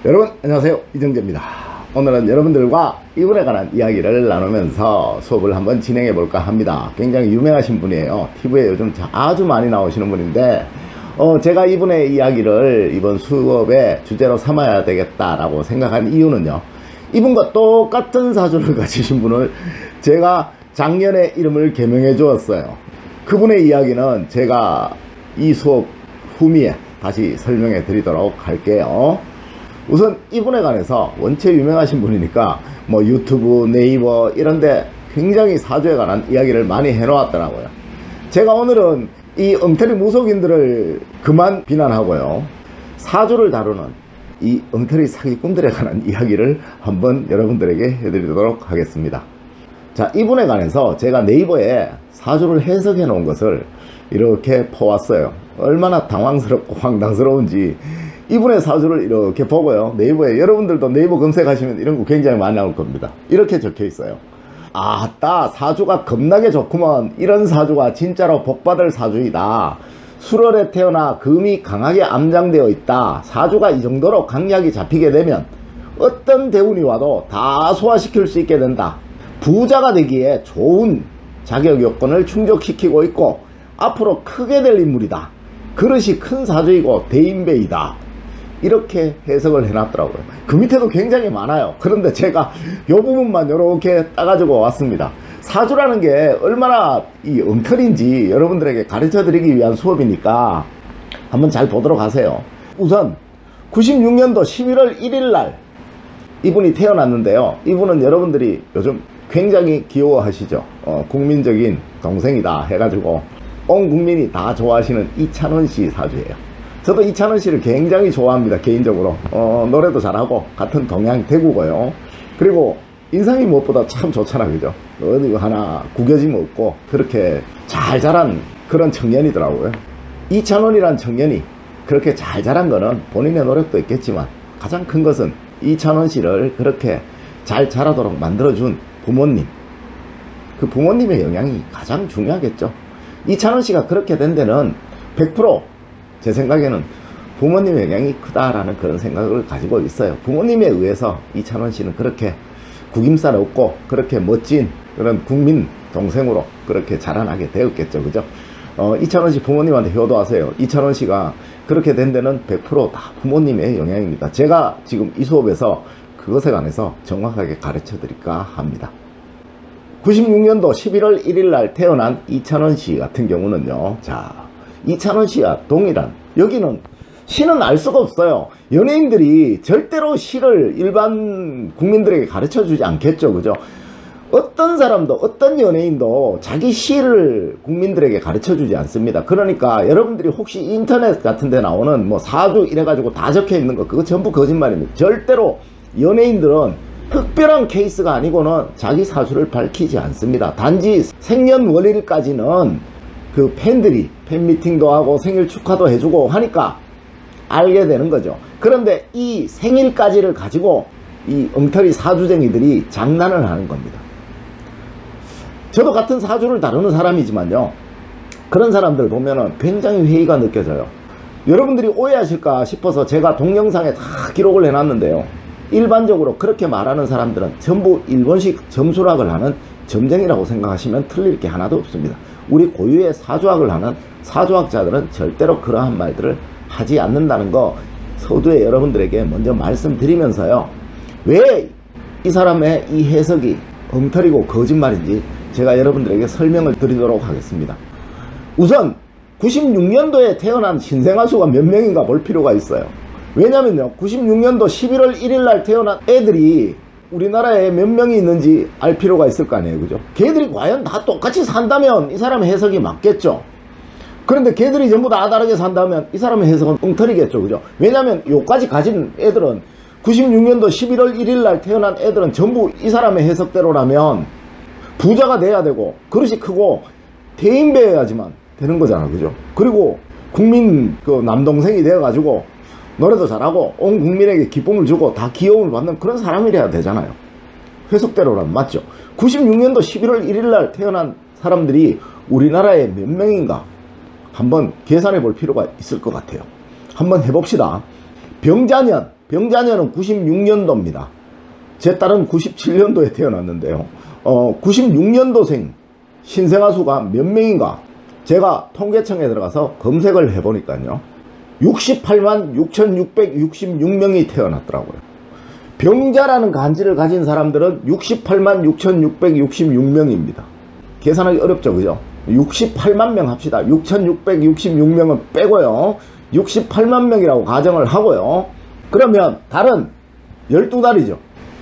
여러분 안녕하세요, 이정재입니다. 오늘은 여러분들과 이분에 관한 이야기를 나누면서 수업을 한번 진행해 볼까 합니다. 굉장히 유명하신 분이에요. TV에 요즘 아주 많이 나오시는 분인데 제가 이분의 이야기를 이번 수업의 주제로 삼아야 되겠다라고 생각한 이유는요, 이분과 똑같은 사주를 가지신 분을 제가 작년에 이름을 개명해 주었어요. 그분의 이야기는 제가 이 수업 후미에 다시 설명해 드리도록 할게요. 우선 이분에 관해서 원체 유명하신 분이니까 뭐 유튜브, 네이버 이런데 굉장히 사주에 관한 이야기를 많이 해놓았더라고요. 제가 오늘은 이 엉터리 무속인들을 그만 비난하고요, 사주를 다루는 이 엉터리 사기꾼들에 관한 이야기를 한번 여러분들에게 해드리도록 하겠습니다. 자, 이분에 관해서 제가 네이버에 사주를 해석해 놓은 것을 이렇게 퍼왔어요. 얼마나 당황스럽고 황당스러운지 이분의 사주를 이렇게 보고요, 네이버에 여러분들도 네이버 검색하시면 이런 거 굉장히 많이 나올 겁니다. 이렇게 적혀 있어요. 아따, 사주가 겁나게 좋구먼. 이런 사주가 진짜로 복받을 사주이다. 술월에 태어나 금이 강하게 암장되어 있다. 사주가 이 정도로 강약이 잡히게 되면 어떤 대운이 와도 다 소화시킬 수 있게 된다. 부자가 되기에 좋은 자격 요건을 충족시키고 있고 앞으로 크게 될 인물이다. 그릇이 큰 사주이고 대인배이다. 이렇게 해석을 해놨더라고요. 그 밑에도 굉장히 많아요. 그런데 제가 이 부분만 이렇게 따가지고 왔습니다. 사주라는 게 얼마나 이 엉터리인지 여러분들에게 가르쳐 드리기 위한 수업이니까 한번 잘 보도록 하세요. 우선 96년도 11월 1일 날 이분이 태어났는데요, 이분은 여러분들이 요즘 굉장히 귀여워하시죠. 국민적인 동생이다 해가지고 온 국민이 다 좋아하시는 이찬원 씨 사주예요. 저도 이찬원 씨를 굉장히 좋아합니다, 개인적으로. 노래도 잘하고 같은 동양 대구고요. 그리고 인상이 무엇보다 참 좋잖아, 그죠? 어디 하나 구겨짐 없고 그렇게 잘 자란 그런 청년이더라고요. 이찬원이란 청년이 그렇게 잘 자란 거는 본인의 노력도 있겠지만 가장 큰 것은 이찬원 씨를 그렇게 잘 자라도록 만들어준 부모님, 그 부모님의 영향이 가장 중요하겠죠. 이찬원 씨가 그렇게 된 데는 100% 제 생각에는 부모님의 영향이 크다라는 그런 생각을 가지고 있어요. 부모님에 의해서 이찬원 씨는 그렇게 구김살 없고 그렇게 멋진 그런 국민 동생으로 그렇게 자라나게 되었겠죠, 그죠? 이찬원 씨 부모님한테 효도하세요. 이찬원 씨가 그렇게 된 데는 100% 다 부모님의 영향입니다. 제가 지금 이 수업에서 그것에 관해서 정확하게 가르쳐 드릴까 합니다. 96년도 11월 1일 날 태어난 이찬원 씨 같은 경우는요, 자, 이찬원 씨와 동일한, 여기는 시는 알 수가 없어요. 연예인들이 절대로 시를 일반 국민들에게 가르쳐 주지 않겠죠, 그죠? 어떤 사람도, 어떤 연예인도 자기 시를 국민들에게 가르쳐 주지 않습니다. 그러니까 여러분들이 혹시 인터넷 같은 데 나오는 뭐 사주 이래가지고 다 적혀 있는 거, 그거 전부 거짓말입니다. 절대로 연예인들은 특별한 케이스가 아니고는 자기 사주를 밝히지 않습니다. 단지 생년월일까지는 그 팬들이 팬미팅도 하고 생일 축하도 해주고 하니까 알게 되는 거죠. 그런데 이 생일까지를 가지고 이 엉터리 사주쟁이들이 장난을 하는 겁니다. 저도 같은 사주를 다루는 사람이지만요, 그런 사람들 보면은 굉장히 회의가 느껴져요. 여러분들이 오해하실까 싶어서 제가 동영상에 다 기록을 해놨는데요, 일반적으로 그렇게 말하는 사람들은 전부 일본식 점수락을 하는 점쟁이라고 생각하시면 틀릴 게 하나도 없습니다. 우리 고유의 사주학을 하는 사주학자들은 절대로 그러한 말들을 하지 않는다는 거 서두에 여러분들에게 먼저 말씀드리면서요, 왜 이 사람의 이 해석이 엉터리고 거짓말인지 제가 여러분들에게 설명을 드리도록 하겠습니다. 우선 96년도에 태어난 신생아수가 몇 명인가 볼 필요가 있어요. 왜냐면요, 96년도 11월 1일 날 태어난 애들이 우리나라에 몇 명이 있는지 알 필요가 있을 거 아니에요, 그죠? 걔들이 과연 다 똑같이 산다면 이 사람의 해석이 맞겠죠. 그런데 걔들이 전부 다 다르게 산다면 이 사람의 해석은 엉터리겠죠, 그죠? 왜냐면 요까지 가진 애들은 96년도 11월 1일 날 태어난 애들은 전부 이 사람의 해석대로라면 부자가 돼야 되고 그릇이 크고 대인배여야지만 되는 거잖아, 그죠? 그리고 국민 그 남동생이 되어가지고 노래도 잘하고 온 국민에게 기쁨을 주고 다 귀여움을 받는 그런 사람이래야 되잖아요. 회속대로라면 맞죠? 96년도 11월 1일 날 태어난 사람들이 우리나라에 몇 명인가 한번 계산해 볼 필요가 있을 것 같아요. 한번 해봅시다. 병자년 병자녀는 96년도입니다. 제 딸은 97년도에 태어났는데요. 96년도생 신생아 수가 몇 명인가? 제가 통계청에 들어가서 검색을 해보니까요. 68만 6,666명이 태어났더라고요. 병자라는 간지를 가진 사람들은 68만 6,666명입니다. 계산하기 어렵죠, 그죠? 68만 명 합시다. 6,666명은 빼고요. 68만 명이라고 가정을 하고요. 그러면 달은 12달이죠.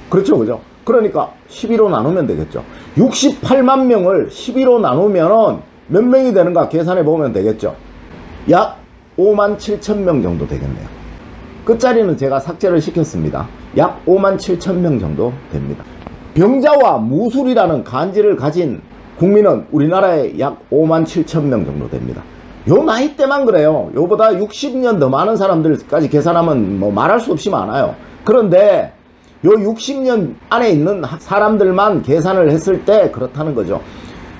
그렇죠, 그죠? 그러니까 12로 나누면 되겠죠. 68만 명을 12로 나누면 몇 명이 되는가 계산해 보면 되겠죠. 약 5만 7천 명 정도 되겠네요. 끝자리는 제가 삭제를 시켰습니다. 약 5만 7천 명 정도 됩니다. 병자와 무술이라는 간지를 가진 국민은 우리나라에 약 5만 7천 명 정도 됩니다. 요 나이 때만 그래요. 요보다 60년 더 많은 사람들까지 계산하면 뭐 말할 수 없이 많아요. 그런데 요 60년 안에 있는 사람들만 계산을 했을 때 그렇다는 거죠.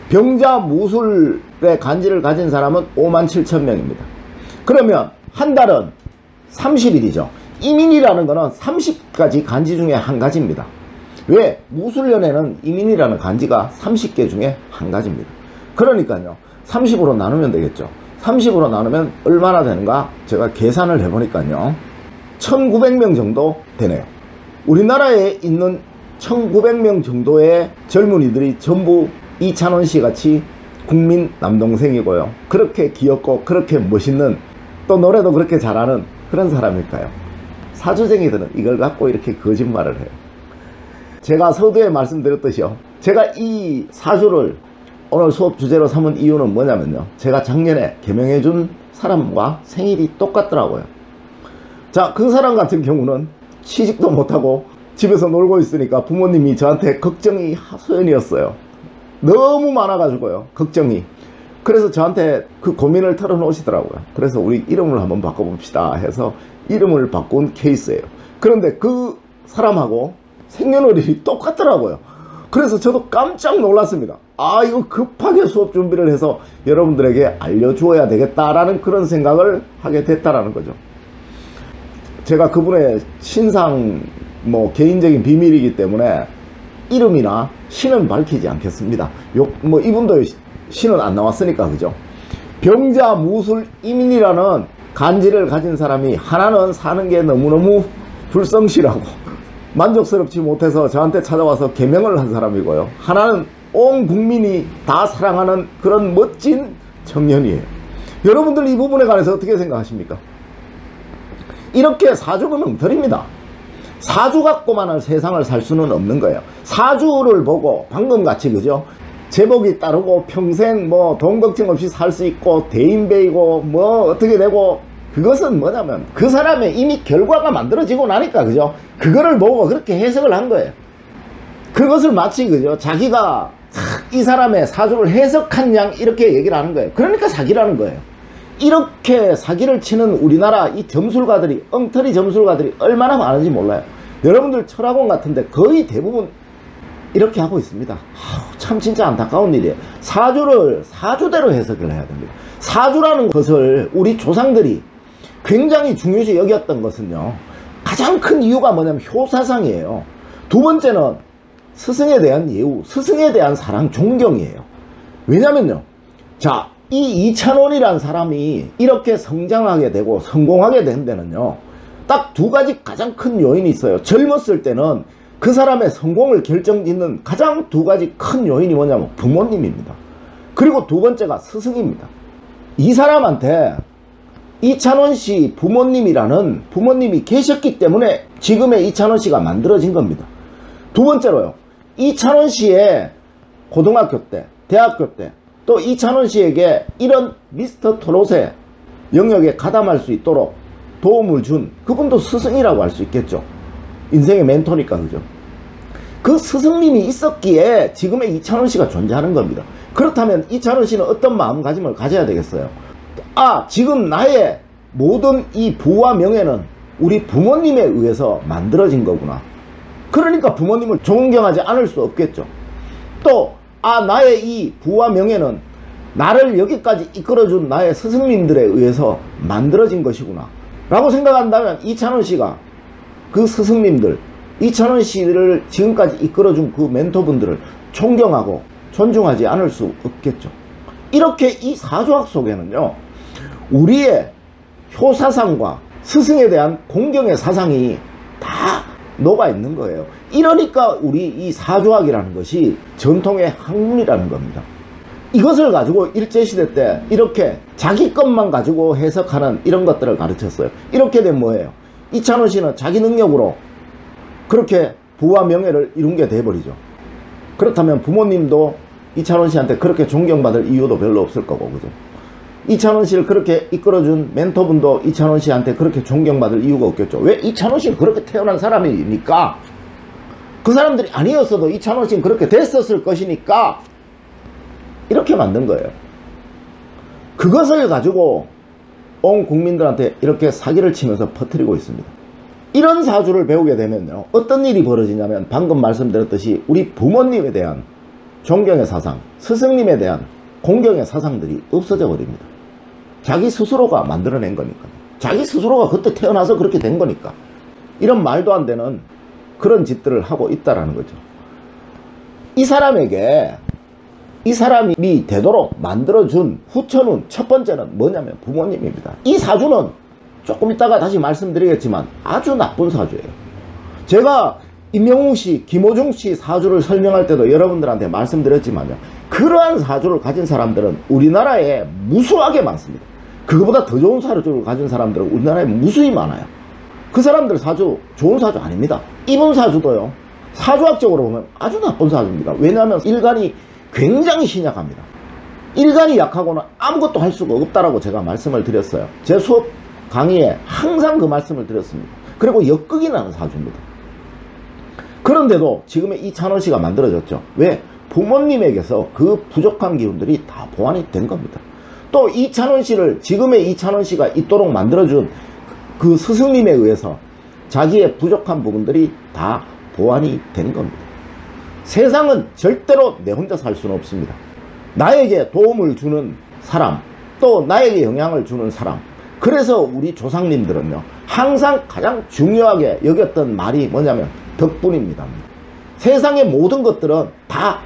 병자 무술의 간지를 가진 사람은 5만 7천 명입니다. 그러면 한 달은 30일이죠. 이민이라는 거는 30가지 간지 중에 한 가지입니다. 왜? 무술년에는 이민이라는 간지가 30개 중에 한 가지입니다. 그러니까요. 30으로 나누면 되겠죠. 30으로 나누면 얼마나 되는가? 제가 계산을 해보니까요. 1900명 정도 되네요. 우리나라에 있는 1900명 정도의 젊은이들이 전부 이찬원 씨 같이 국민 남동생이고요. 그렇게 귀엽고 그렇게 멋있는, 또 노래도 그렇게 잘하는 그런 사람일까요? 사주쟁이들은 이걸 갖고 이렇게 거짓말을 해요. 제가 서두에 말씀드렸듯이요. 제가 이 사주를 오늘 수업 주제로 삼은 이유는 뭐냐면요. 제가 작년에 개명해준 사람과 생일이 똑같더라고요. 자, 그 사람 같은 경우는 취직도 못하고 집에서 놀고 있으니까 부모님이 저한테 걱정이 하소연이었어요. 너무 많아가지고요. 걱정이. 그래서 저한테 그 고민을 털어놓으시더라고요. 그래서 우리 이름을 한번 바꿔봅시다 해서 이름을 바꾼 케이스예요. 그런데 그 사람하고 생년월일이 똑같더라고요. 그래서 저도 깜짝 놀랐습니다. 아, 이거 급하게 수업 준비를 해서 여러분들에게 알려주어야 되겠다라는 그런 생각을 하게 됐다라는 거죠. 제가 그분의 신상 뭐 개인적인 비밀이기 때문에 이름이나 신은 밝히지 않겠습니다. 뭐 이분도 신은 안 나왔으니까, 그죠? 병자 무술 이민이라는 간지를 가진 사람이 하나는 사는 게 너무너무 불성실하고 만족스럽지 못해서 저한테 찾아와서 개명을 한 사람이고요. 하나는 온 국민이 다 사랑하는 그런 멋진 청년이에요. 여러분들 이 부분에 관해서 어떻게 생각하십니까? 이렇게 사주는 엉터리입니다. 사주 갖고만 세상을 살 수는 없는 거예요. 사주를 보고 방금 같이, 그죠? 제복이 따르고 평생 뭐 돈 걱정 없이 살 수 있고 대인배이고 뭐 어떻게 되고, 그것은 뭐냐면 그 사람의 이미 결과가 만들어지고 나니까, 그죠? 그거를 보고 그렇게 해석을 한 거예요. 그것을 마치, 그죠? 자기가 이 사람의 사주를 해석한 양 이렇게 얘기를 하는 거예요. 그러니까 사기라는 거예요. 이렇게 사기를 치는 우리나라 이 점술가들이, 엉터리 점술가들이 얼마나 많은지 몰라요. 여러분들 철학원 같은데 거의 대부분 이렇게 하고 있습니다. 참 진짜 안타까운 일이에요. 사주를 사주대로 해석을 해야 됩니다. 사주라는 것을 우리 조상들이 굉장히 중요시 여겼던 것은요, 가장 큰 이유가 뭐냐면 효사상이에요. 두 번째는 스승에 대한 예우, 스승에 대한 사랑, 존경이에요. 왜냐면요, 자, 이 이찬원이라는 사람이 이렇게 성장하게 되고 성공하게 된 데는요, 딱 두 가지 가장 큰 요인이 있어요. 젊었을 때는 그 사람의 성공을 결정짓는 가장 두 가지 큰 요인이 뭐냐면 부모님입니다. 그리고 두 번째가 스승입니다. 이 사람한테 이찬원 씨 부모님이라는 부모님이 계셨기 때문에 지금의 이찬원 씨가 만들어진 겁니다. 두 번째로요, 이찬원 씨의 고등학교 때, 대학교 때, 또 이찬원 씨에게 이런 미스터 트롯의 영역에 가담할 수 있도록 도움을 준 그분도 스승이라고 할 수 있겠죠. 인생의 멘토니까, 그죠? 그 스승님이 있었기에 지금의 이찬원 씨가 존재하는 겁니다. 그렇다면 이찬원 씨는 어떤 마음가짐을 가져야 되겠어요? 아, 지금 나의 모든 이 부와 명예는 우리 부모님에 의해서 만들어진 거구나. 그러니까 부모님을 존경하지 않을 수 없겠죠. 또, 아, 나의 이 부와 명예는 나를 여기까지 이끌어준 나의 스승님들에 의해서 만들어진 것이구나 라고 생각한다면 이찬원 씨가 그 스승님들, 이찬원 씨를 지금까지 이끌어준 그 멘토분들을 존경하고 존중하지 않을 수 없겠죠. 이렇게 이 사조학 속에는요, 우리의 효사상과 스승에 대한 공경의 사상이 다 녹아 있는 거예요. 이러니까 우리 이 사조학이라는 것이 전통의 학문이라는 겁니다. 이것을 가지고 일제시대 때 이렇게 자기 것만 가지고 해석하는 이런 것들을 가르쳤어요. 이렇게 되면 뭐예요? 이찬원 씨는 자기 능력으로 그렇게 부와 명예를 이룬 게 돼버리죠. 그렇다면 부모님도 이찬원 씨한테 그렇게 존경받을 이유도 별로 없을 거고, 그죠? 이찬원 씨를 그렇게 이끌어준 멘토분도 이찬원 씨한테 그렇게 존경받을 이유가 없겠죠. 왜? 이찬원 씨는 그렇게 태어난 사람이니까. 그 사람들이 아니었어도 이찬원 씨는 그렇게 됐었을 것이니까 이렇게 만든 거예요. 그것을 가지고 온 국민들한테 이렇게 사기를 치면서 퍼뜨리고 있습니다. 이런 사주를 배우게 되면요, 어떤 일이 벌어지냐면 방금 말씀드렸듯이 우리 부모님에 대한 존경의 사상, 스승님에 대한 공경의 사상들이 없어져 버립니다. 자기 스스로가 만들어낸 거니까. 자기 스스로가 그때 태어나서 그렇게 된 거니까. 이런 말도 안 되는 그런 짓들을 하고 있다라는 거죠. 이 사람에게, 이 사람이 되도록 만들어준 후천운 첫 번째는 뭐냐면 부모님입니다. 이 사주는 조금 이따가 다시 말씀드리겠지만 아주 나쁜 사주예요. 제가 임영웅 씨, 김호중 씨 사주를 설명할 때도 여러분들한테 말씀드렸지만요, 그러한 사주를 가진 사람들은 우리나라에 무수하게 많습니다. 그거보다 더 좋은 사주를 가진 사람들은 우리나라에 무수히 많아요. 그 사람들 사주 좋은 사주 아닙니다. 이분 사주도요, 사주학적으로 보면 아주 나쁜 사주입니다. 왜냐하면 일간이 굉장히 신약합니다. 일간이 약하고는 아무것도 할 수가 없다라고 제가 말씀을 드렸어요. 제 수업 강의에 항상 그 말씀을 드렸습니다. 그리고 역극이 나는 사주입니다. 그런데도 지금의 이찬원 씨가 만들어졌죠. 왜? 부모님에게서 그 부족한 기운들이 다 보완이 된 겁니다. 또 이찬원 씨를, 지금의 이찬원 씨가 있도록 만들어준 그 스승님에 의해서 자기의 부족한 부분들이 다 보완이 된 겁니다. 세상은 절대로 내 혼자 살 수는 없습니다. 나에게 도움을 주는 사람, 또 나에게 영향을 주는 사람. 그래서 우리 조상님들은요, 항상 가장 중요하게 여겼던 말이 뭐냐면 덕분입니다. 세상의 모든 것들은 다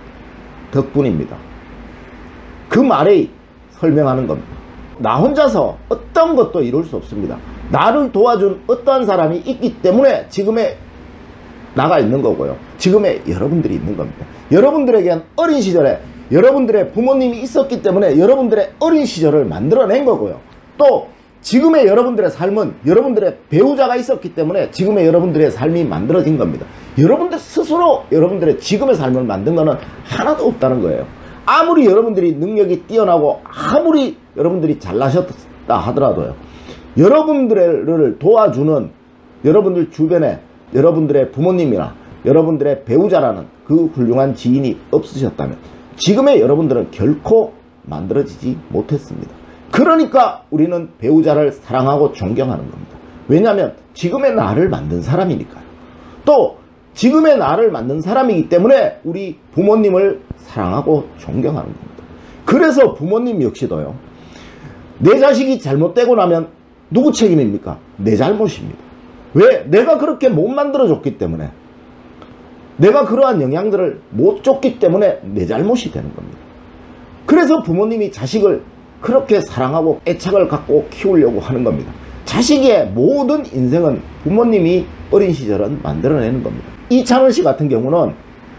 덕분입니다. 그 말이 설명하는 겁니다. 나 혼자서 어떤 것도 이룰 수 없습니다. 나를 도와준 어떠한 사람이 있기 때문에 지금의 나가 있는 거고요. 지금의 여러분들이 있는 겁니다. 여러분들에겐 어린 시절에 여러분들의 부모님이 있었기 때문에 여러분들의 어린 시절을 만들어낸 거고요. 또 지금의 여러분들의 삶은 여러분들의 배우자가 있었기 때문에 지금의 여러분들의 삶이 만들어진 겁니다. 여러분들 스스로 여러분들의 지금의 삶을 만든 거는 하나도 없다는 거예요. 아무리 여러분들이 능력이 뛰어나고 아무리 여러분들이 잘나셨다 하더라도요, 여러분들을 도와주는 여러분들 주변에 여러분들의 부모님이나 여러분들의 배우자라는 그 훌륭한 지인이 없으셨다면 지금의 여러분들은 결코 만들어지지 못했습니다. 그러니까 우리는 배우자를 사랑하고 존경하는 겁니다. 왜냐하면 지금의 나를 만든 사람이니까요. 또 지금의 나를 만든 사람이기 때문에 우리 부모님을 사랑하고 존경하는 겁니다. 그래서 부모님 역시도요, 내 자식이 잘못되고 나면 누구 책임입니까? 내 잘못입니다. 왜? 내가 그렇게 못 만들어줬기 때문에, 내가 그러한 영향들을 못 줬기 때문에 내 잘못이 되는 겁니다. 그래서 부모님이 자식을 그렇게 사랑하고 애착을 갖고 키우려고 하는 겁니다. 자식의 모든 인생은 부모님이 어린 시절은 만들어내는 겁니다. 이찬원 씨 같은 경우는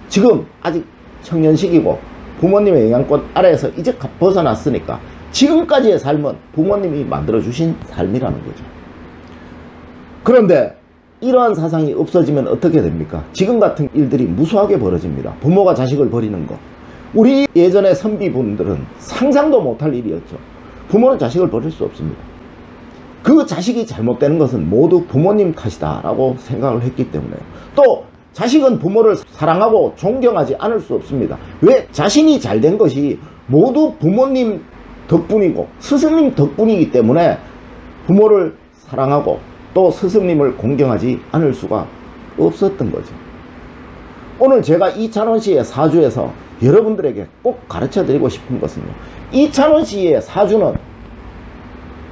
지금 아직 청년시기고 부모님의 영향권 아래에서 이제 벗어났으니까 지금까지의 삶은 부모님이 만들어주신 삶이라는 거죠. 그런데 이러한 사상이 없어지면 어떻게 됩니까? 지금 같은 일들이 무수하게 벌어집니다. 부모가 자식을 버리는 거. 우리 예전의 선비분들은 상상도 못할 일이었죠. 부모는 자식을 버릴 수 없습니다. 그 자식이 잘못되는 것은 모두 부모님 탓이다 라고 생각을 했기 때문에, 또 자식은 부모를 사랑하고 존경하지 않을 수 없습니다. 왜? 자신이 잘된 것이 모두 부모님 덕분이고 스승님 덕분이기 때문에 부모를 사랑하고 또 스승님을 공경하지 않을 수가 없었던 거죠. 오늘 제가 이찬원 씨의 사주에서 여러분들에게 꼭 가르쳐 드리고 싶은 것은요, 이찬원 씨의 사주는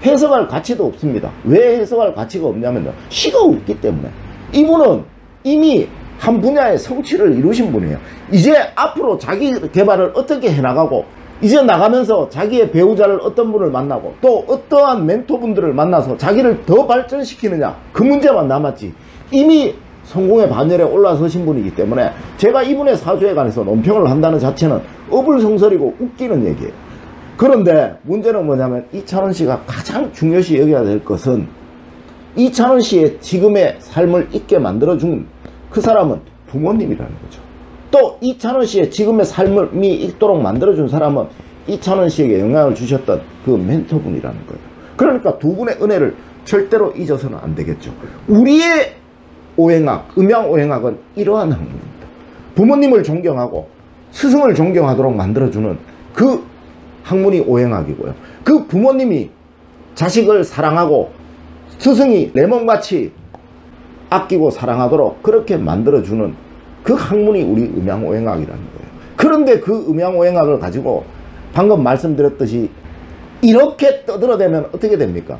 해석할 가치도 없습니다. 왜 해석할 가치가 없냐면요, 시가 없기 때문에. 이분은 이미 한 분야의 성취를 이루신 분이에요. 이제 앞으로 자기 개발을 어떻게 해나가고, 이제 나가면서 자기의 배우자를 어떤 분을 만나고 또 어떠한 멘토분들을 만나서 자기를 더 발전시키느냐, 그 문제만 남았지 이미 성공의 반열에 올라서신 분이기 때문에 제가 이분의 사주에 관해서 논평을 한다는 자체는 어불성설이고 웃기는 얘기예요. 그런데 문제는 뭐냐면 이찬원 씨가 가장 중요시 여겨야 될 것은 이찬원 씨의 지금의 삶을 있게 만들어준 그 사람은 부모님이라는 거죠. 또 이찬원 씨의 지금의 삶이 있도록 만들어준 사람은 이찬원 씨에게 영향을 주셨던 그 멘토분이라는 거예요. 그러니까 두 분의 은혜를 절대로 잊어서는 안 되겠죠. 우리의 오행학, 음양오행학은 이러한 학문입니다. 부모님을 존경하고 스승을 존경하도록 만들어주는 그 학문이 오행학이고요. 그 부모님이 자식을 사랑하고 스승이 내 몸같이 아끼고 사랑하도록 그렇게 만들어주는 그 학문이 우리 음양오행학이라는 거예요. 그런데 그 음양오행학을 가지고 방금 말씀드렸듯이 이렇게 떠들어대면 어떻게 됩니까?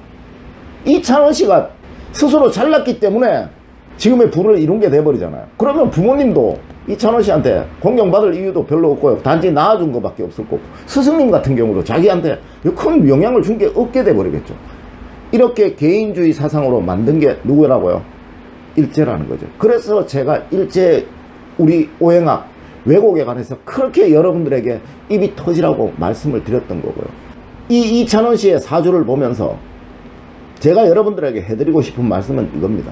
이찬원 씨가 스스로 잘났기 때문에 지금의 부를 이룬 게 돼버리잖아요. 그러면 부모님도 이찬원 씨한테 공경받을 이유도 별로 없고요. 단지 낳아준 것밖에 없을 거고, 스승님 같은 경우도 자기한테 큰 영향을 준 게 없게 돼버리겠죠. 이렇게 개인주의 사상으로 만든 게 누구라고요? 일제라는 거죠. 그래서 제가 일제 우리 오행학 왜곡에 관해서 그렇게 여러분들에게 입이 터지라고 말씀을 드렸던 거고요. 이 이찬원 씨의 사주를 보면서 제가 여러분들에게 해드리고 싶은 말씀은 이겁니다.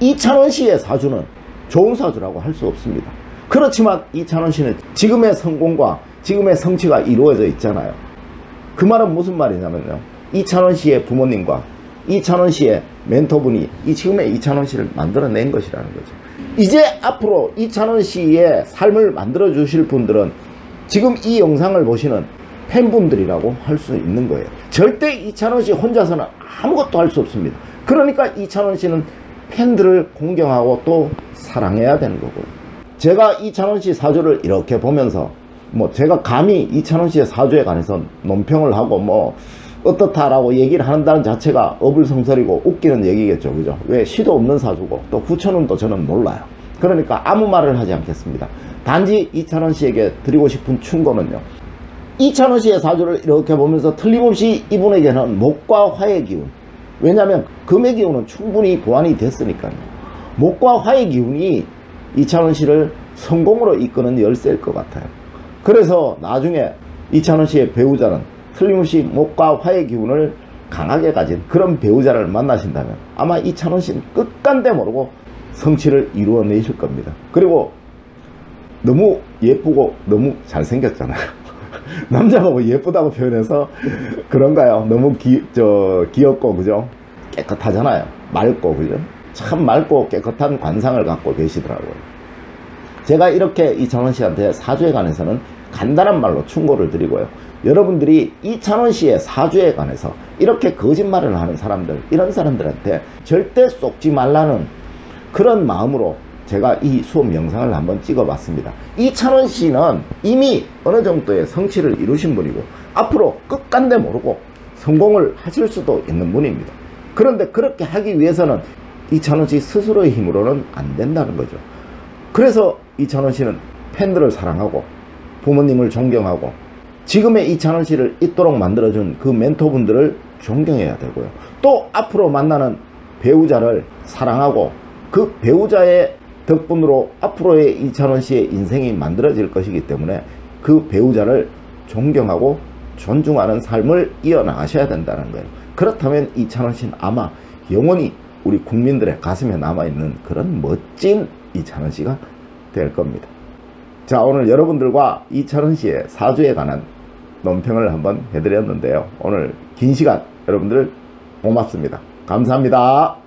이찬원 씨의 사주는 좋은 사주라고 할 수 없습니다. 그렇지만 이찬원 씨는 지금의 성공과 지금의 성취가 이루어져 있잖아요. 그 말은 무슨 말이냐면요, 이찬원 씨의 부모님과 이찬원 씨의 멘토분이 지금의 이찬원 씨를 만들어낸 것이라는 거죠. 이제 앞으로 이찬원 씨의 삶을 만들어 주실 분들은 지금 이 영상을 보시는 팬분들이라고 할 수 있는 거예요. 절대 이찬원 씨 혼자서는 아무것도 할 수 없습니다. 그러니까 이찬원 씨는 팬들을 공경하고 또 사랑해야 되는 거고요. 제가 이찬원 씨 사주를 이렇게 보면서 제가 감히 이찬원 씨의 사주에 관해서 논평을 하고 어떻다라고 얘기를 한다는 자체가 어불성설이고 웃기는 얘기겠죠. 그죠? 왜 시도 없는 사주고 또 후천운도 저는 몰라요. 그러니까 아무 말을 하지 않겠습니다. 단지 이찬원 씨에게 드리고 싶은 충고는요, 이찬원 씨의 사주를 이렇게 보면서 틀림없이 이분에게는 목과 화의 기운, 왜냐하면 금의 기운은 충분히 보완이 됐으니까요. 목과 화의 기운이 이찬원 씨를 성공으로 이끄는 열쇠일 것 같아요. 그래서 나중에 이찬원 씨의 배우자는 틀림없이 목과 화의 기운을 강하게 가진 그런 배우자를 만나신다면 아마 이찬원 씨는 끝간데 모르고 성취를 이루어내실 겁니다. 그리고 너무 예쁘고 너무 잘생겼잖아요. 남자가 예쁘다고 표현해서 그런가요? 너무 귀엽고 그죠? 깨끗하잖아요. 맑고 그죠? 참 맑고 깨끗한 관상을 갖고 계시더라고요. 제가 이렇게 이찬원 씨한테 사주에 관해서는 간단한 말로 충고를 드리고요. 여러분들이 이찬원 씨의 사주에 관해서 이렇게 거짓말을 하는 사람들, 이런 사람들한테 절대 속지 말라는 그런 마음으로 제가 이 수업 영상을 한번 찍어봤습니다. 이찬원 씨는 이미 어느 정도의 성취를 이루신 분이고 앞으로 끝간데 모르고 성공을 하실 수도 있는 분입니다. 그런데 그렇게 하기 위해서는 이찬원 씨 스스로의 힘으로는 안 된다는 거죠. 그래서 이찬원 씨는 팬들을 사랑하고 부모님을 존경하고 지금의 이찬원 씨를 있도록 만들어준 그 멘토분들을 존경해야 되고요. 또 앞으로 만나는 배우자를 사랑하고 그 배우자의 덕분으로 앞으로의 이찬원 씨의 인생이 만들어질 것이기 때문에 그 배우자를 존경하고 존중하는 삶을 이어나가셔야 된다는 거예요. 그렇다면 이찬원 씨는 아마 영원히 우리 국민들의 가슴에 남아있는 그런 멋진 이찬원 씨가 될 겁니다. 자, 오늘 여러분들과 이찬원 씨의 사주에 관한 논평을 한번 해드렸는데요. 오늘 긴 시간 여러분들 고맙습니다. 감사합니다.